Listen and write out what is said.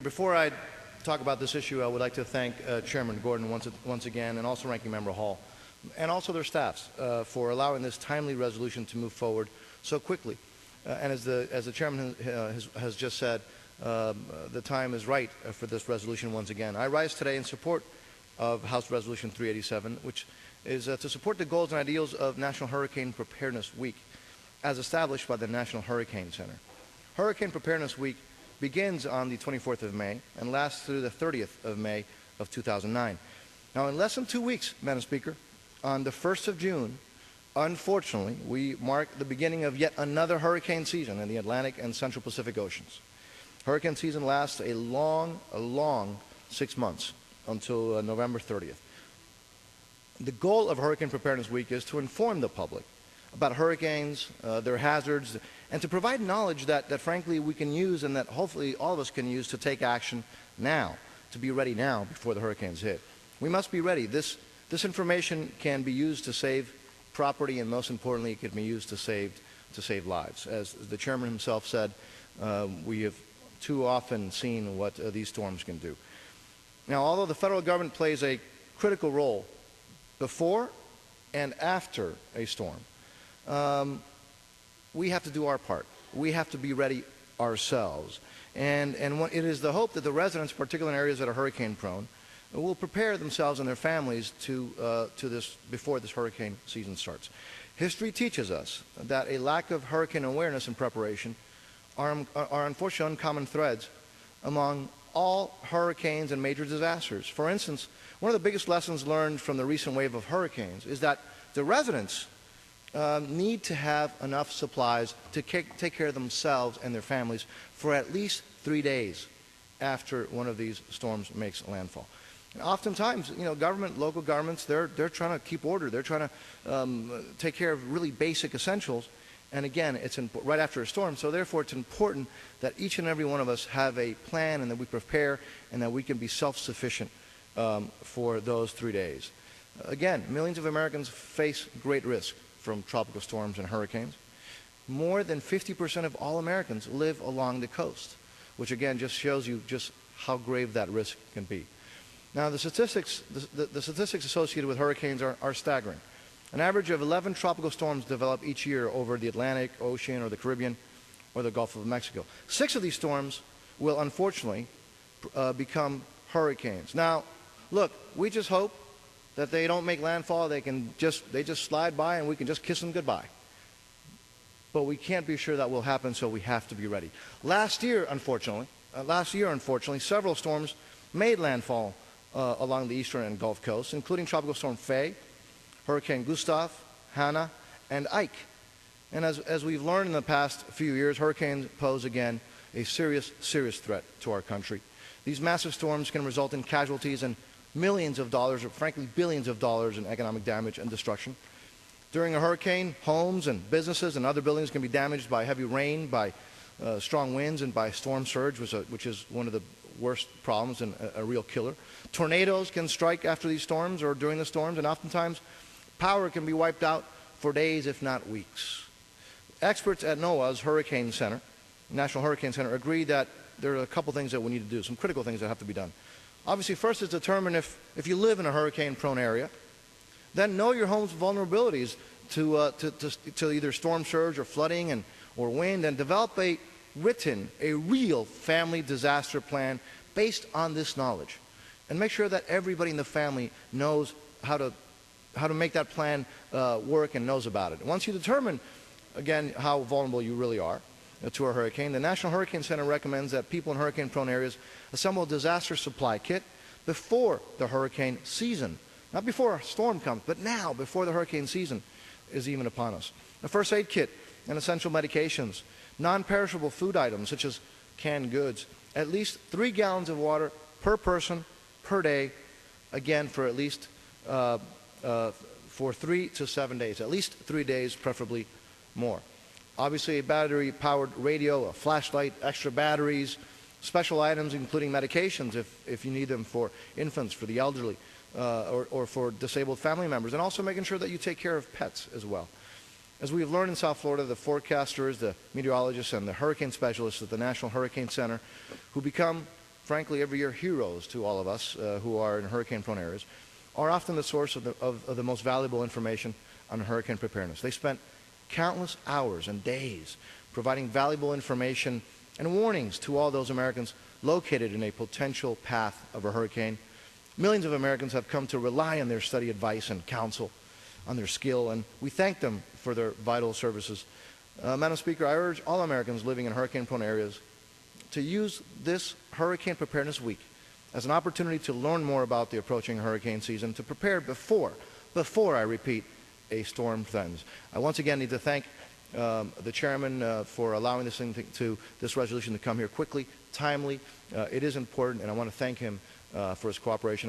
Before I talk about this issue, I would like to thank Chairman Gordon once again, and also Ranking Member Hall, and also their staffs for allowing this timely resolution to move forward so quickly. And as the Chairman has just said, the time is right for this resolution once again. I rise today in support of House Resolution 387, which is to support the goals and ideals of National Hurricane Preparedness Week, as established by the National Hurricane Center. Hurricane Preparedness Week begins on the 24th of May and lasts through the 30th of May of 2009. Now, in less than 2 weeks, Madam Speaker, on the 1st of June, unfortunately, we mark the beginning of yet another hurricane season in the Atlantic and Central Pacific Oceans. Hurricane season lasts a long 6 months until November 30th. The goal of Hurricane Preparedness Week is to inform the public about hurricanes, their hazards, and to provide knowledge that frankly we can use and that hopefully all of us can use to take action now, to be ready now before the hurricanes hit. We must be ready. This information can be used to save property, and most importantly, it can be used to save lives. As the Chairman himself said, we have too often seen what these storms can do. Now, although the federal government plays a critical role before and after a storm, we have to do our part. We have to be ready ourselves. And it is the hope that the residents, particularly in areas that are hurricane prone, will prepare themselves and their families to this before this hurricane season starts. History teaches us that a lack of hurricane awareness and preparation are unfortunately uncommon threads among all hurricanes and major disasters. For instance, one of the biggest lessons learned from the recent wave of hurricanes is that the residents need to have enough supplies to take care of themselves and their families for at least 3 days after one of these storms makes landfall. And oftentimes, local governments, they're trying to keep order. They're trying to take care of really basic essentials. And again, it's right after a storm, so therefore it's important that each and every one of us have a plan and that we prepare and that we can be self-sufficient for those 3 days. Again, millions of Americans face great risk from tropical storms and hurricanes. More than 50% of all Americans live along the coast, which again just shows you just how grave that risk can be. Now, the statistics associated with hurricanes are staggering. An average of 11 tropical storms develop each year over the Atlantic Ocean or the Caribbean or the Gulf of Mexico. 6 of these storms will unfortunately become hurricanes. Now, look, we just hope that they don't make landfall. They just slide by and we can just kiss them goodbye. But we can't be sure that will happen, so we have to be ready. Last year, unfortunately, several storms made landfall along the eastern and Gulf coasts, including Tropical Storm Faye, Hurricane Gustav, Hannah, and Ike. And as we've learned in the past few years, hurricanes pose, again, a serious threat to our country. These massive storms can result in casualties and millions of dollars, or frankly billions of dollars in economic damage and destruction. During a hurricane, homes and businesses and other buildings can be damaged by heavy rain, by strong winds, and by storm surge, which is one of the worst problems and a real killer. Tornadoes can strike after these storms or during the storms, and oftentimes power can be wiped out for days, if not weeks. Experts at NOAA's Hurricane Center, National Hurricane Center, agree that there are a couple things that we need to do, some critical things that have to be done. Obviously, first is determine if you live in a hurricane-prone area, then know your home's vulnerabilities to either storm surge or flooding or wind, and develop a real family disaster plan based on this knowledge. And make sure that everybody in the family knows how to make that plan work and knows about it. Once you determine, again, how vulnerable you really are to a hurricane, the National Hurricane Center recommends that people in hurricane-prone areas assemble a disaster supply kit before the hurricane season. Not before a storm comes, but now, before the hurricane season is even upon us. A first aid kit and essential medications, non-perishable food items such as canned goods, at least 3 gallons of water per person per day, again for at least for 3 to 7 days, at least 3 days, preferably more. Obviously, a battery-powered radio, a flashlight, extra batteries, special items including medications if you need them for infants, for the elderly, or for disabled family members, and also making sure that you take care of pets as well. As we've learned in South Florida, the forecasters, the meteorologists, and the hurricane specialists at the National Hurricane Center, who become frankly, every year heroes to all of us who are in hurricane-prone areas, are often the source of the most valuable information on hurricane preparedness. They spent countless hours and days providing valuable information and warnings to all those Americans located in a potential path of a hurricane. Millions of Americans have come to rely on their study advice and counsel, on their skill, and we thank them for their vital services. Madam Speaker, I urge all Americans living in hurricane-prone areas to use this Hurricane Preparedness Week as an opportunity to learn more about the approaching hurricane season, to prepare before, I repeat, a storm threatens. I once again need to thank the chairman for allowing this resolution to come here quickly, timely. It is important, and I want to thank him for his cooperation.